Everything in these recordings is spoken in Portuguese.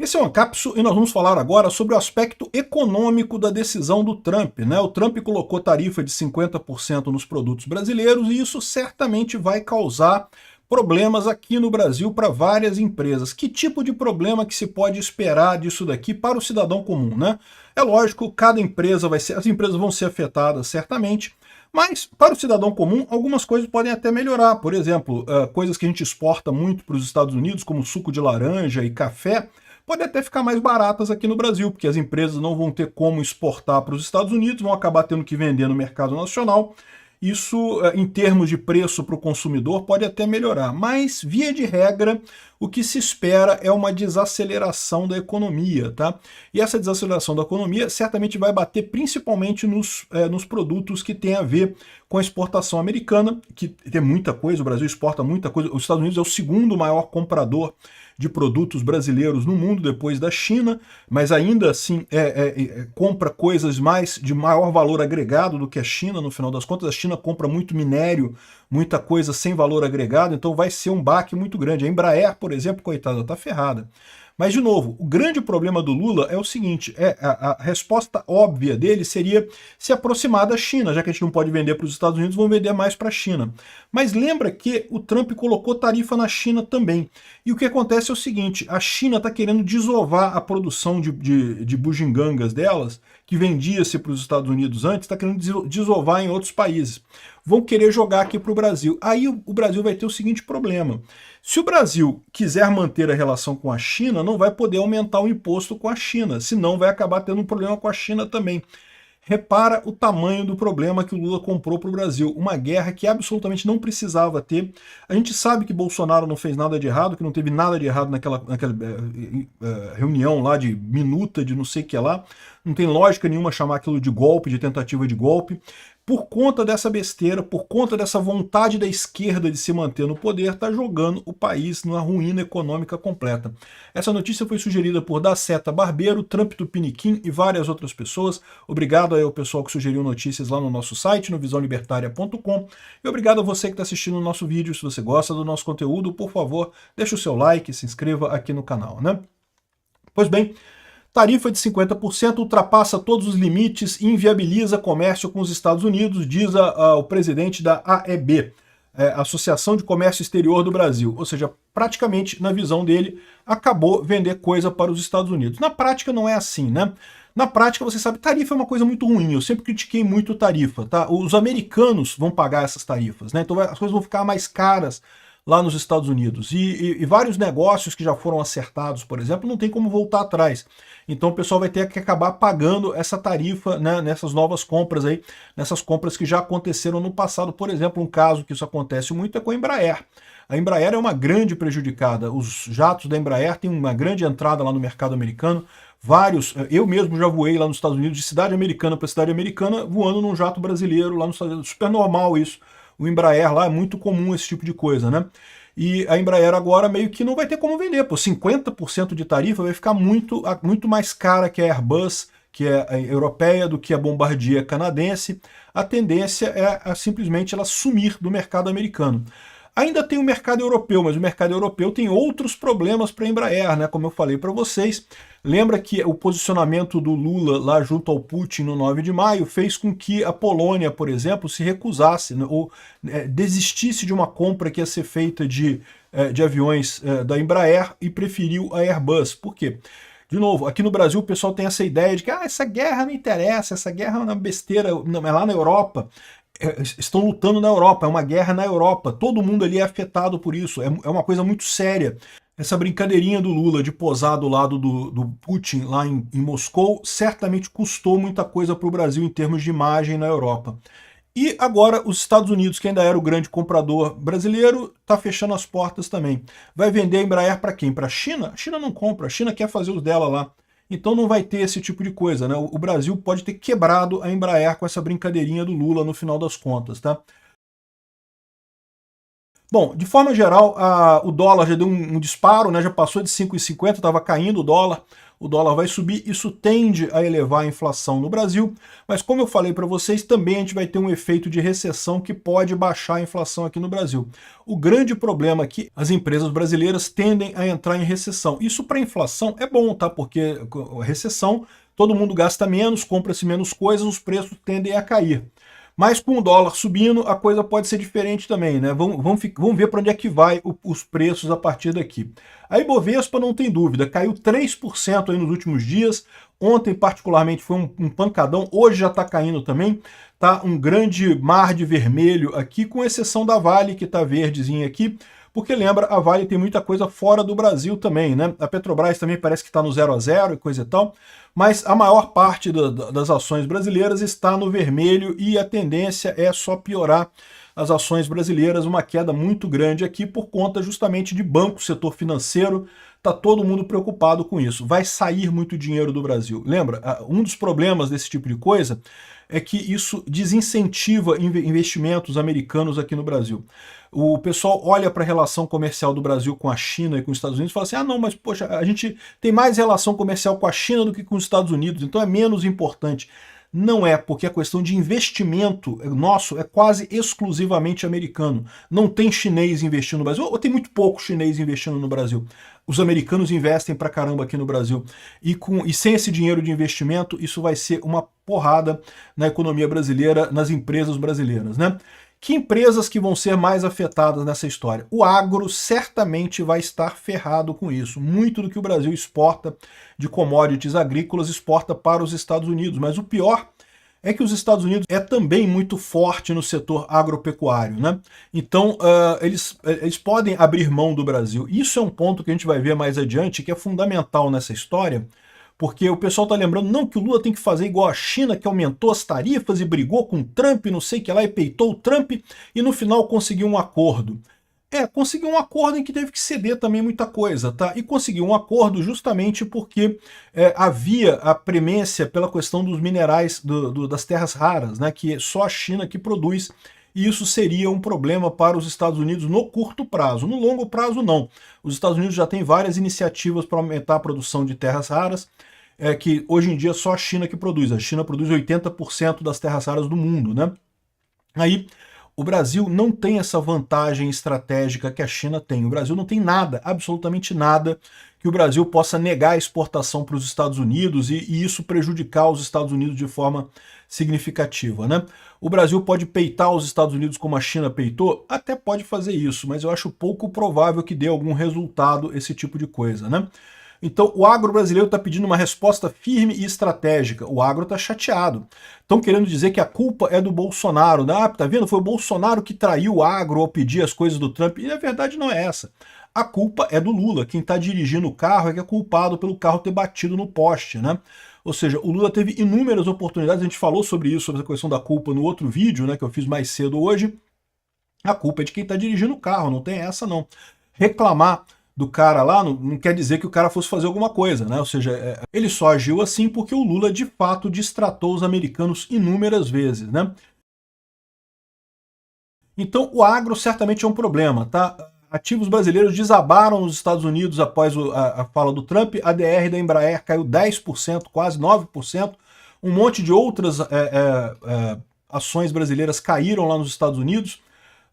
Esse é o Ancapsu e nós vamos falar agora sobre o aspecto econômico da decisão do Trump, né? O Trump colocou tarifa de 50% nos produtos brasileiros e isso certamente vai causar problemas aqui no Brasil para várias empresas. Que tipo de problema que se pode esperar disso daqui para o cidadão comum, né? É lógico, cada empresa as empresas vão ser afetadas certamente, mas para o cidadão comum algumas coisas podem até melhorar. Por exemplo, coisas que a gente exporta muito para os Estados Unidos, como suco de laranja e café, podem até ficar mais baratas aqui no Brasil, porque as empresas não vão ter como exportar para os Estados Unidos, vão acabar tendo que vender no mercado nacional. Isso, em termos de preço para o consumidor, pode até melhorar, mas, via de regra, o que se espera é uma desaceleração da economia, tá? E essa desaceleração da economia certamente vai bater principalmente nos produtos que têm a ver com a exportação americana, que tem muita coisa, o Brasil exporta muita coisa, os Estados Unidos é o segundo maior comprador de produtos brasileiros no mundo, depois da China, mas ainda assim compra coisas de maior valor agregado do que a China, no final das contas. A China compra muito minério, muita coisa sem valor agregado, então vai ser um baque muito grande. A Embraer, por exemplo, coitada, está ferrada. Mas, de novo, o grande problema do Lula é o seguinte, a resposta óbvia dele seria se aproximar da China, já que a gente não pode vender para os Estados Unidos, vão vender mais para a China. Mas lembra que o Trump colocou tarifa na China também. E o que acontece é o seguinte, a China está querendo desovar a produção de bugigangas delas, que vendia-se para os Estados Unidos antes, está querendo desovar em outros países. Vão querer jogar aqui para o Brasil. Aí o Brasil vai ter o seguinte problema. Se o Brasil quiser manter a relação com a China, não vai poder aumentar o imposto com a China, senão vai acabar tendo um problema com a China também. Repara o tamanho do problema que o Lula comprou para o Brasil, uma guerra que absolutamente não precisava ter. A gente sabe que Bolsonaro não fez nada de errado, que não teve nada de errado naquela reunião lá de minuta de não sei o que lá. Não tem lógica nenhuma chamar aquilo de golpe, de tentativa de golpe. Por conta dessa besteira, por conta dessa vontade da esquerda de se manter no poder, está jogando o país numa ruína econômica completa. Essa notícia foi sugerida por Daceta Barbeiro, Trump Tupiniquim e várias outras pessoas. Obrigado aí ao pessoal que sugeriu notícias lá no nosso site, no visãolibertaria.com. E obrigado a você que está assistindo o nosso vídeo. Se você gosta do nosso conteúdo, por favor, deixe o seu like e se inscreva aqui no canal, né? Pois bem, tarifa de 50% ultrapassa todos os limites e inviabiliza comércio com os Estados Unidos, diz o presidente da AEB, Associação de Comércio Exterior do Brasil. Ou seja, praticamente, na visão dele, acabou vender coisa para os Estados Unidos. Na prática não é assim, né? Na prática, você sabe, tarifa é uma coisa muito ruim, eu sempre critiquei muito tarifa, tá? Os americanos vão pagar essas tarifas, né? Então as coisas vão ficar mais caras lá nos Estados Unidos. E vários negócios que já foram acertados, por exemplo, não tem como voltar atrás. Então o pessoal vai ter que acabar pagando essa tarifa, né, nessas novas compras aí, nessas compras que já aconteceram no passado. Por exemplo, um caso que isso acontece muito é com a Embraer. A Embraer é uma grande prejudicada. Os jatos da Embraer têm uma grande entrada lá no mercado americano. Eu mesmo já voei lá nos Estados Unidos, de cidade americana para cidade americana, voando num jato brasileiro lá nos Estados Unidos. Super normal isso. O Embraer lá é muito comum esse tipo de coisa, né? E a Embraer agora meio que não vai ter como vender, pô, 50% de tarifa vai ficar muito mais cara que a Airbus, que é a europeia, do que a Bombardier canadense. A tendência é simplesmente ela sumir do mercado americano. Ainda tem o mercado europeu, mas o mercado europeu tem outros problemas para a Embraer, né? Como eu falei para vocês. Lembra que o posicionamento do Lula lá junto ao Putin no 9 de maio fez com que a Polônia, por exemplo, se recusasse, né, ou desistisse de uma compra que ia ser feita de aviões da Embraer e preferiu a Airbus. Por quê? De novo, aqui no Brasil o pessoal tem essa ideia de que essa guerra não interessa, essa guerra é uma besteira, é lá na Europa. Estão lutando na Europa, é uma guerra na Europa, todo mundo ali é afetado por isso, é uma coisa muito séria. Essa brincadeirinha do Lula de posar do lado do Putin lá em Moscou certamente custou muita coisa para o Brasil em termos de imagem na Europa. E agora os Estados Unidos, que ainda era o grande comprador brasileiro, está fechando as portas também. Vai vender a Embraer para quem? Para a China? A China não compra, a China quer fazer os dela lá. Então não vai ter esse tipo de coisa, né? O Brasil pode ter quebrado a Embraer com essa brincadeirinha do Lula no final das contas, tá? Bom, de forma geral, o dólar já deu um disparo, né, já passou de 5,50, estava caindo o dólar vai subir, isso tende a elevar a inflação no Brasil, mas como eu falei para vocês, também a gente vai ter um efeito de recessão que pode baixar a inflação aqui no Brasil. O grande problema aqui, as empresas brasileiras tendem a entrar em recessão. Isso para a inflação é bom, tá? Porque a recessão, todo mundo gasta menos, compra-se menos coisas, os preços tendem a cair. Mas com o dólar subindo, a coisa pode ser diferente também, né? Vamos ver para onde é que vai os preços a partir daqui. A Ibovespa não tem dúvida, caiu 3% aí nos últimos dias. Ontem, particularmente, foi um pancadão, hoje já está caindo também. Tá um grande mar de vermelho aqui, com exceção da Vale, que está verdezinha aqui. Porque lembra, a Vale tem muita coisa fora do Brasil também, né? A Petrobras também parece que está no 0 a 0 e coisa e tal, mas a maior parte das ações brasileiras está no vermelho e a tendência é só piorar as ações brasileiras, uma queda muito grande aqui por conta justamente de banco, setor financeiro, está todo mundo preocupado com isso. Vai sair muito dinheiro do Brasil. Lembra, um dos problemas desse tipo de coisa é que isso desincentiva investimentos americanos aqui no Brasil. O pessoal olha para a relação comercial do Brasil com a China e com os Estados Unidos e fala assim, ah não, mas poxa, a gente tem mais relação comercial com a China do que com os Estados Unidos, então é menos importante. Não é, porque a questão de investimento nosso é quase exclusivamente americano. Não tem chinês investindo no Brasil, ou tem muito pouco chinês investindo no Brasil. Os americanos investem pra caramba aqui no Brasil. E sem esse dinheiro de investimento, isso vai ser uma porrada na economia brasileira, nas empresas brasileiras, né? Que empresas que vão ser mais afetadas nessa história? O agro certamente vai estar ferrado com isso. Muito do que o Brasil exporta de commodities agrícolas exporta para os Estados Unidos, mas o pior é que os Estados Unidos é também muito forte no setor agropecuário, né? Então, eles podem abrir mão do Brasil. Isso é um ponto que a gente vai ver mais adiante, que é fundamental nessa história, porque o pessoal está lembrando, não, que o Lula tem que fazer igual a China, que aumentou as tarifas e brigou com o Trump, não sei o que lá, e peitou o Trump, e no final conseguiu um acordo. Conseguiu um acordo em que teve que ceder também muita coisa, tá? E conseguiu um acordo justamente porque havia a premência pela questão dos minerais, das terras raras, né? Que é só a China que produz, e isso seria um problema para os Estados Unidos no curto prazo. No longo prazo, não. Os Estados Unidos já têm várias iniciativas para aumentar a produção de terras raras, que hoje em dia só a China que produz. A China produz 80% das terras raras do mundo, né? Aí, o Brasil não tem essa vantagem estratégica que a China tem. O Brasil não tem nada, absolutamente nada, que o Brasil possa negar a exportação para os Estados Unidos e isso prejudicar os Estados Unidos de forma significativa, né? O Brasil pode peitar os Estados Unidos como a China peitou? Até pode fazer isso, mas eu acho pouco provável que dê algum resultado esse tipo de coisa, né? Então o agro brasileiro está pedindo uma resposta firme e estratégica. O agro está chateado. Estão querendo dizer que a culpa é do Bolsonaro. Né? Ah, tá vendo? Foi o Bolsonaro que traiu o agro ao pedir as coisas do Trump. E a verdade não é essa. A culpa é do Lula. Quem está dirigindo o carro é que é culpado pelo carro ter batido no poste, né? Ou seja, o Lula teve inúmeras oportunidades. A gente falou sobre isso, sobre a questão da culpa no outro vídeo, né, que eu fiz mais cedo hoje. A culpa é de quem está dirigindo o carro, não tem essa não. Reclamar do cara lá não quer dizer que o cara fosse fazer alguma coisa, né? Ou seja, ele só agiu assim porque o Lula de fato distratou os americanos inúmeras vezes, né? Então o agro certamente é um problema, tá? Ativos brasileiros desabaram nos Estados Unidos após a fala do Trump, a DR da Embraer caiu 10%, quase 9%, um monte de outras ações brasileiras caíram lá nos Estados Unidos.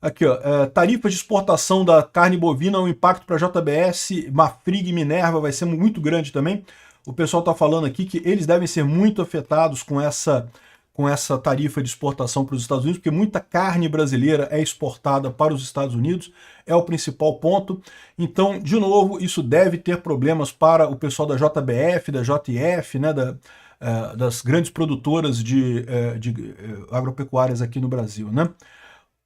Aqui, ó, tarifas de exportação da carne bovina, o impacto para JBS, Marfrig e Minerva vai ser muito grande também. O pessoal está falando aqui que eles devem ser muito afetados com essa tarifa de exportação para os Estados Unidos, porque muita carne brasileira é exportada para os Estados Unidos, é o principal ponto. Então, de novo, isso deve ter problemas para o pessoal da JBF, da JF, né, das grandes produtoras de agropecuárias aqui no Brasil, né?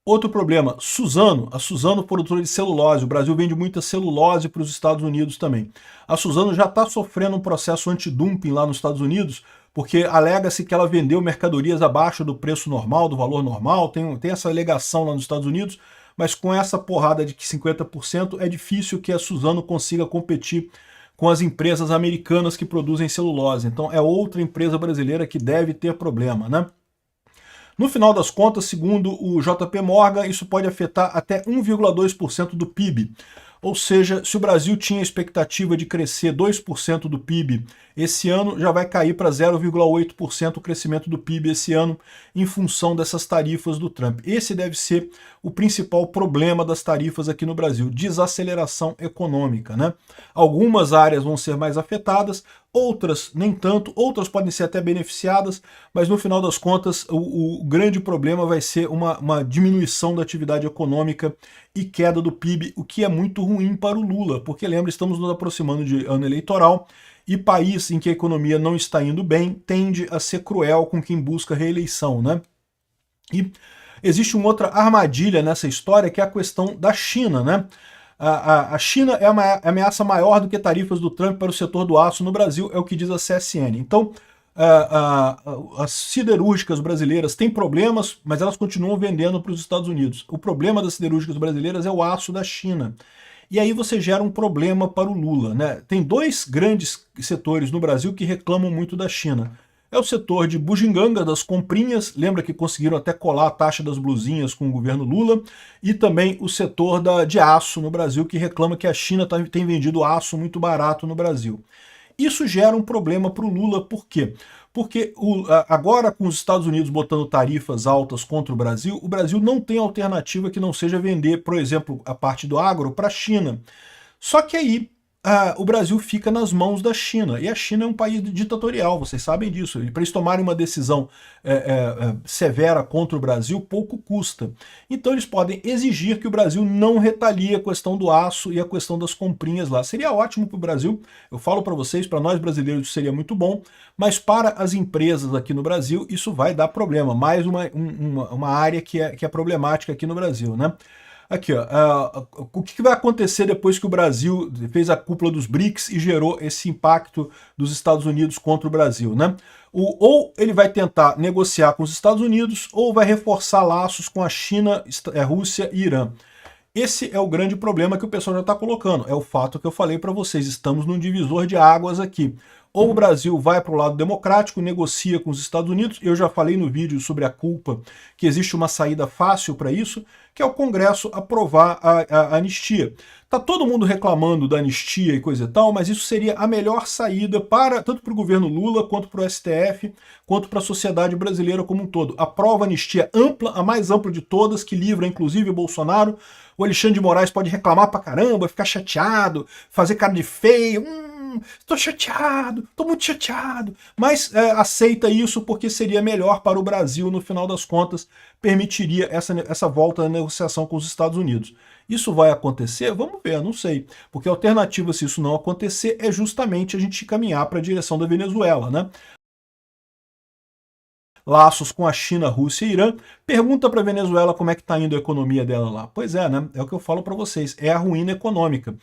Outro problema, Suzano. A Suzano, produtora de celulose. O Brasil vende muita celulose para os Estados Unidos também. A Suzano já está sofrendo um processo antidumping lá nos Estados Unidos, porque alega-se que ela vendeu mercadorias abaixo do preço normal, do valor normal. Tem essa alegação lá nos Estados Unidos, mas com essa porrada de que 50% é difícil que a Suzano consiga competir com as empresas americanas que produzem celulose. Então é outra empresa brasileira que deve ter problema, né? No final das contas, segundo o JP Morgan, isso pode afetar até 1,2% do PIB. Ou seja, se o Brasil tinha a expectativa de crescer 2% do PIB esse ano, já vai cair para 0,8% o crescimento do PIB esse ano em função dessas tarifas do Trump. Esse deve ser o principal problema das tarifas aqui no Brasil, desaceleração econômica, né? Algumas áreas vão ser mais afetadas, outras nem tanto, outras podem ser até beneficiadas, mas no final das contas o grande problema vai ser uma diminuição da atividade econômica e queda do PIB, o que é muito ruim para o Lula, porque lembra, estamos nos aproximando de ano eleitoral e país em que a economia não está indo bem tende a ser cruel com quem busca reeleição, né? E existe uma outra armadilha nessa história que é a questão da China, né? A China é uma ameaça maior do que tarifas do Trump para o setor do aço no Brasil, é o que diz a CSN. Então, as siderúrgicas brasileiras têm problemas, mas elas continuam vendendo para os Estados Unidos. O problema das siderúrgicas brasileiras é o aço da China. E aí você gera um problema para o Lula, né? Tem dois grandes setores no Brasil que reclamam muito da China. É o setor de bugiganga, das comprinhas, lembra que conseguiram até colar a taxa das blusinhas com o governo Lula, e também o setor de aço no Brasil, que reclama que a China tem vendido aço muito barato no Brasil. Isso gera um problema para o Lula, por quê? Porque agora com os Estados Unidos botando tarifas altas contra o Brasil não tem alternativa que não seja vender, por exemplo, a parte do agro para a China. Só que aí o Brasil fica nas mãos da China, e a China é um país ditatorial, vocês sabem disso, e para eles tomarem uma decisão severa contra o Brasil, pouco custa. Então eles podem exigir que o Brasil não retalie a questão do aço e a questão das comprinhas lá. Seria ótimo para o Brasil, eu falo para vocês, para nós brasileiros isso seria muito bom, mas para as empresas aqui no Brasil isso vai dar problema, mais uma área que é problemática aqui no Brasil, né? Aqui, ó, o que vai acontecer depois que o Brasil fez a cúpula dos BRICS e gerou esse impacto dos Estados Unidos contra o Brasil, né? Ou ele vai tentar negociar com os Estados Unidos, ou vai reforçar laços com a China, Rússia e Irã. Esse é o grande problema que o pessoal já está colocando, é o fato que eu falei para vocês, estamos num divisor de águas aqui. Ou o Brasil vai para o lado democrático, negocia com os Estados Unidos, eu já falei no vídeo sobre a culpa, que existe uma saída fácil para isso, que é o Congresso aprovar a anistia. Tá todo mundo reclamando da anistia e coisa e tal, mas isso seria a melhor saída tanto para o governo Lula, quanto para o STF, quanto para a sociedade brasileira como um todo. Aprova a anistia ampla, a mais ampla de todas, que livra inclusive o Bolsonaro. O Alexandre de Moraes pode reclamar pra caramba, ficar chateado, fazer cara de feio, tô chateado, tô muito chateado, mas aceita isso porque seria melhor para o Brasil, no final das contas, permitiria essa volta à negociação com os Estados Unidos. Isso vai acontecer? Vamos ver, não sei, porque a alternativa, se isso não acontecer, é justamente a gente caminhar para a direção da Venezuela, né? Laços com a China, Rússia e Irã. Pergunta para a Venezuela como é que está indo a economia dela lá. Pois é, né? É o que eu falo para vocês, é a ruína econômica.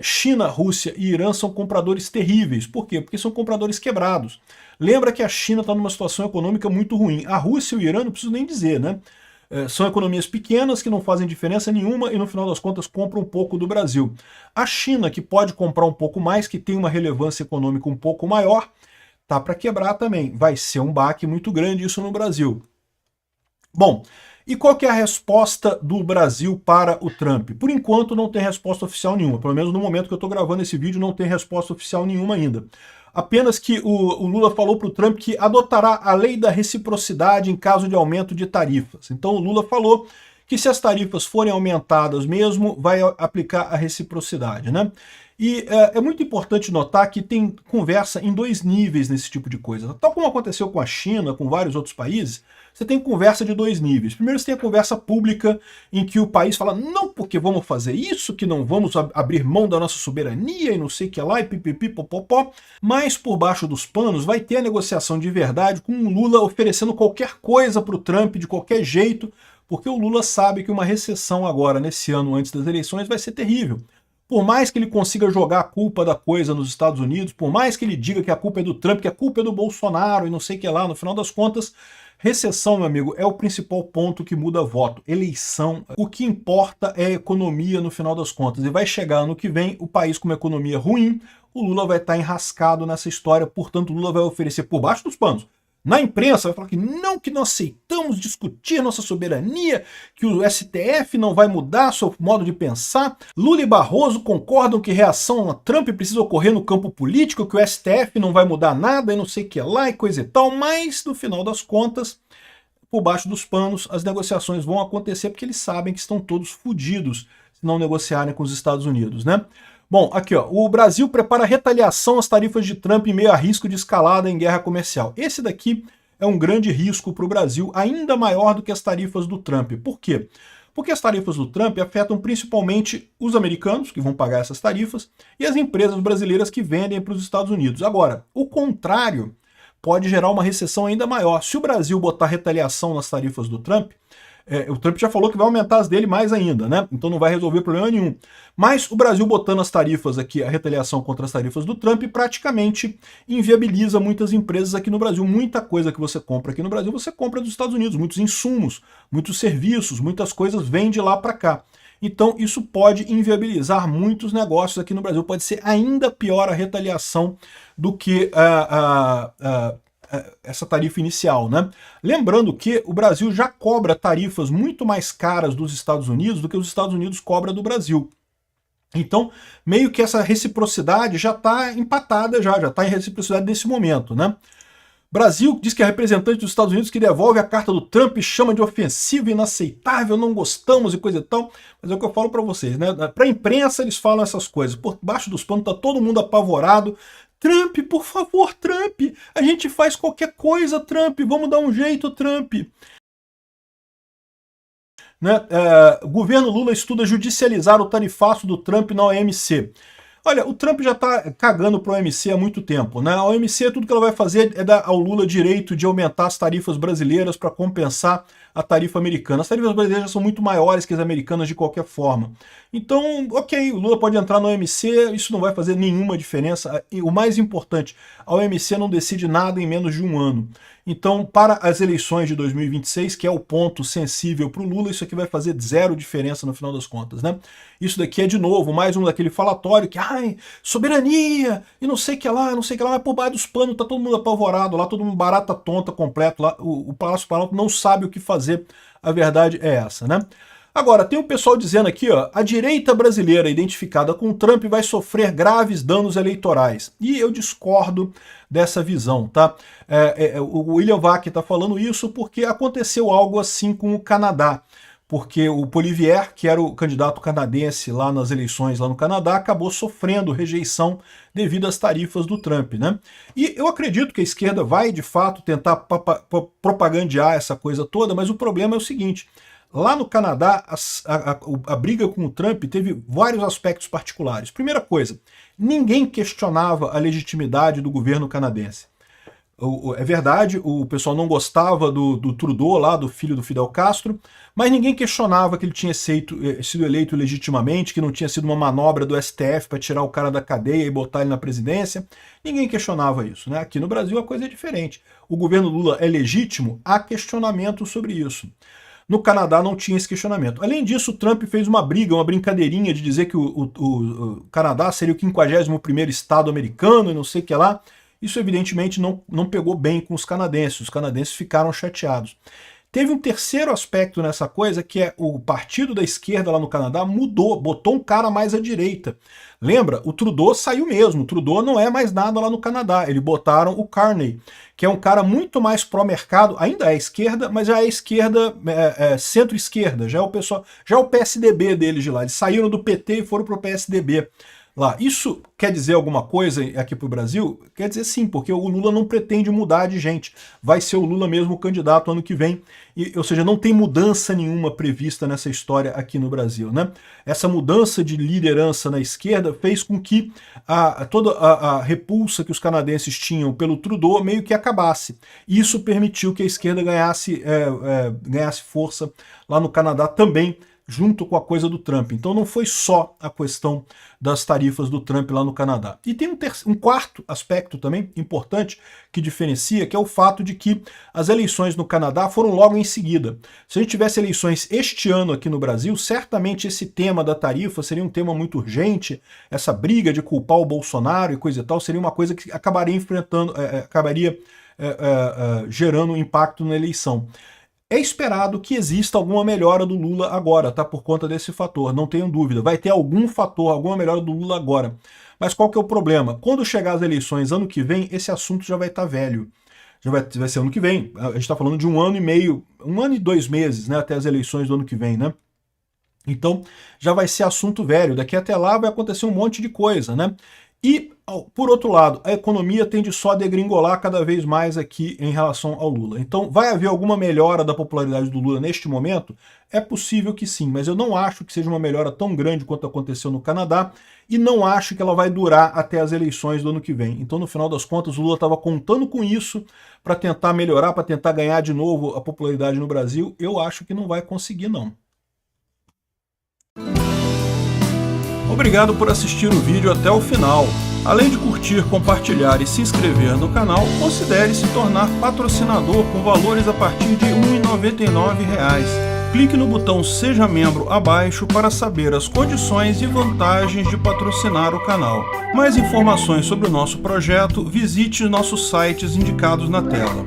China, Rússia e Irã são compradores terríveis. Por quê? Porque são compradores quebrados. Lembra que a China está numa situação econômica muito ruim. A Rússia e o Irã não preciso nem dizer, né? São economias pequenas que não fazem diferença nenhuma e no final das contas compram um pouco do Brasil. A China, que pode comprar um pouco mais, que tem uma relevância econômica um pouco maior, tá para quebrar também. Vai ser um baque muito grande isso no Brasil. Bom, e qual que é a resposta do Brasil para o Trump? Por enquanto não tem resposta oficial nenhuma, pelo menos no momento que eu estou gravando esse vídeo não tem resposta oficial nenhuma ainda. Apenas que o Lula falou para o Trump que adotará a lei da reciprocidade em caso de aumento de tarifas. Então o Lula falou que se as tarifas forem aumentadas mesmo, vai aplicar a reciprocidade, né? E é muito importante notar que tem conversa em dois níveis nesse tipo de coisa. Tal como aconteceu com a China, com vários outros países, você tem conversa de dois níveis. Primeiro você tem a conversa pública, em que o país fala, não porque vamos fazer isso, que não vamos abrir mão da nossa soberania e não sei o que lá, e pipipi, popopó. Mas por baixo dos panos vai ter a negociação de verdade, com o Lula oferecendo qualquer coisa para o Trump, de qualquer jeito, porque o Lula sabe que uma recessão agora, nesse ano antes das eleições, vai ser terrível. Por mais que ele consiga jogar a culpa da coisa nos Estados Unidos, por mais que ele diga que a culpa é do Trump, que a culpa é do Bolsonaro e não sei o que lá, no final das contas, recessão, meu amigo, é o principal ponto que muda voto. Eleição, o que importa é a economia no final das contas. E vai chegar ano que vem o país com uma economia ruim, o Lula vai estar enrascado nessa história, portanto o Lula vai oferecer por baixo dos panos. Na imprensa vai falar que não aceitamos discutir nossa soberania, que o STF não vai mudar seu modo de pensar. Lula e Barroso concordam que reação a Trump precisa ocorrer no campo político, que o STF não vai mudar nada e não sei o que lá e coisa e tal, mas no final das contas, por baixo dos panos, as negociações vão acontecer porque eles sabem que estão todos fodidos se não negociarem com os Estados Unidos, né? Bom, aqui ó, o Brasil prepara retaliação às tarifas de Trump em meio a risco de escalada em guerra comercial. Esse daqui é um grande risco para o Brasil, ainda maior do que as tarifas do Trump. Por quê? Porque as tarifas do Trump afetam principalmente os americanos, que vão pagar essas tarifas, e as empresas brasileiras que vendem para os Estados Unidos. Agora, o contrário pode gerar uma recessão ainda maior. Se o Brasil botar retaliação nas tarifas do Trump, o Trump já falou que vai aumentar as dele mais ainda, né? Então não vai resolver problema nenhum. Mas o Brasil botando as tarifas aqui, a retaliação contra as tarifas do Trump, praticamente inviabiliza muitas empresas aqui no Brasil. Muita coisa que você compra aqui no Brasil, você compra dos Estados Unidos. Muitos insumos, muitos serviços, muitas coisas vêm de lá para cá. Então isso pode inviabilizar muitos negócios aqui no Brasil. Pode ser ainda pior a retaliação do que essa tarifa inicial, né? Lembrando que o Brasil já cobra tarifas muito mais caras dos Estados Unidos do que os Estados Unidos cobra do Brasil. Então, meio que essa reciprocidade já está empatada, já está em reciprocidade nesse momento, né? Brasil diz que é representante dos Estados Unidos que devolve a carta do Trump e chama de ofensiva, inaceitável, não gostamos e coisa e tal. Mas é o que eu falo para vocês, né? Para a imprensa eles falam essas coisas. Por baixo dos panos tá todo mundo apavorado. Trump, por favor, Trump, a gente faz qualquer coisa, Trump, vamos dar um jeito, Trump. Né? Governo Lula estuda judicializar o tarifaço do Trump na OMC. Olha, o Trump já está cagando para a OMC há muito tempo, né? A OMC, tudo que ela vai fazer é dar ao Lula direito de aumentar as tarifas brasileiras para compensar a tarifa americana. As tarifas brasileiras já são muito maiores que as americanas de qualquer forma. Então, ok, o Lula pode entrar na OMC, isso não vai fazer nenhuma diferença. E o mais importante, a OMC não decide nada em menos de um ano. Então, para as eleições de 2026, que é o ponto sensível para o Lula, isso aqui vai fazer zero diferença no final das contas, né? Isso daqui é, de novo, mais um daquele falatório que, ai, soberania, e não sei o que lá, não sei o que lá, mas por baixo dos panos tá todo mundo apavorado lá, todo mundo barata tonta completo lá, o Palácio Planalto não sabe o que fazer, a verdade é essa, né? Agora, tem um pessoal dizendo aqui, ó, a direita brasileira identificada com Trump vai sofrer graves danos eleitorais. E eu discordo dessa visão, tá? O William Vac está falando isso porque aconteceu algo assim com o Canadá. Porque o Poilievre, que era o candidato canadense lá nas eleições lá no Canadá, acabou sofrendo rejeição devido às tarifas do Trump, né? E eu acredito que a esquerda vai, de fato, tentar propagandear essa coisa toda, mas o problema é o seguinte: lá no Canadá, a briga com o Trump teve vários aspectos particulares. Primeira coisa, ninguém questionava a legitimidade do governo canadense. É verdade, o pessoal não gostava do Trudeau lá, do filho do Fidel Castro, mas ninguém questionava que ele tinha sido eleito legitimamente, que não tinha sido uma manobra do STF para tirar o cara da cadeia e botar ele na presidência. Ninguém questionava isso, né? Aqui no Brasil a coisa é diferente. O governo Lula é legítimo? Há questionamento sobre isso. No Canadá não tinha esse questionamento. Além disso, o Trump fez uma briga, uma brincadeirinha de dizer que o Canadá seria o 51º estado americano e não sei o que lá. Isso evidentemente não pegou bem com os canadenses ficaram chateados. Teve um terceiro aspecto nessa coisa, que é o partido da esquerda lá no Canadá mudou, botou um cara mais à direita. Lembra? O Trudeau saiu mesmo, o Trudeau não é mais nada lá no Canadá, eles botaram o Carney, que é um cara muito mais pró-mercado, ainda é esquerda, mas já é esquerda, centro-esquerda, já é o pessoal, já é o PSDB deles de lá, eles saíram do PT e foram pro PSDB. Lá. Isso quer dizer alguma coisa aqui para o Brasil? Quer dizer sim, porque o Lula não pretende mudar de gente. Vai ser o Lula mesmo o candidato ano que vem. Ou seja, não tem mudança nenhuma prevista nessa história aqui no Brasil, né? Essa mudança de liderança na esquerda fez com que toda a repulsa que os canadenses tinham pelo Trudeau meio que acabasse. Isso permitiu que a esquerda ganhasse força lá no Canadá também, junto com a coisa do Trump. Então não foi só a questão das tarifas do Trump lá no Canadá. E tem um quarto aspecto também importante que diferencia, que é o fato de que as eleições no Canadá foram logo em seguida. Se a gente tivesse eleições este ano aqui no Brasil, certamente esse tema da tarifa seria um tema muito urgente, essa briga de culpar o Bolsonaro e coisa e tal, seria uma coisa que acabaria gerando impacto na eleição. É esperado que exista alguma melhora do Lula agora, tá? Por conta desse fator, não tenho dúvida. Vai ter algum fator, alguma melhora do Lula agora. Mas qual que é o problema? Quando chegar as eleições ano que vem, esse assunto já vai estar velho. Já vai ser ano que vem. A gente está falando de 1 ano e meio, 1 ano e 2 meses, né? Até as eleições do ano que vem, né? Então já vai ser assunto velho. Daqui até lá vai acontecer um monte de coisa, né? E, por outro lado, a economia tende só a degringolar cada vez mais aqui em relação ao Lula. Então, vai haver alguma melhora da popularidade do Lula neste momento? É possível que sim, mas eu não acho que seja uma melhora tão grande quanto aconteceu no Canadá e não acho que ela vai durar até as eleições do ano que vem. Então, no final das contas, o Lula estava contando com isso para tentar melhorar, para tentar ganhar de novo a popularidade no Brasil. Eu acho que não vai conseguir, não. Obrigado por assistir o vídeo até o final. Além de curtir, compartilhar e se inscrever no canal, considere se tornar patrocinador com valores a partir de R$ 1,99. Clique no botão Seja Membro abaixo para saber as condições e vantagens de patrocinar o canal. Mais informações sobre o nosso projeto, visite nossos sites indicados na tela.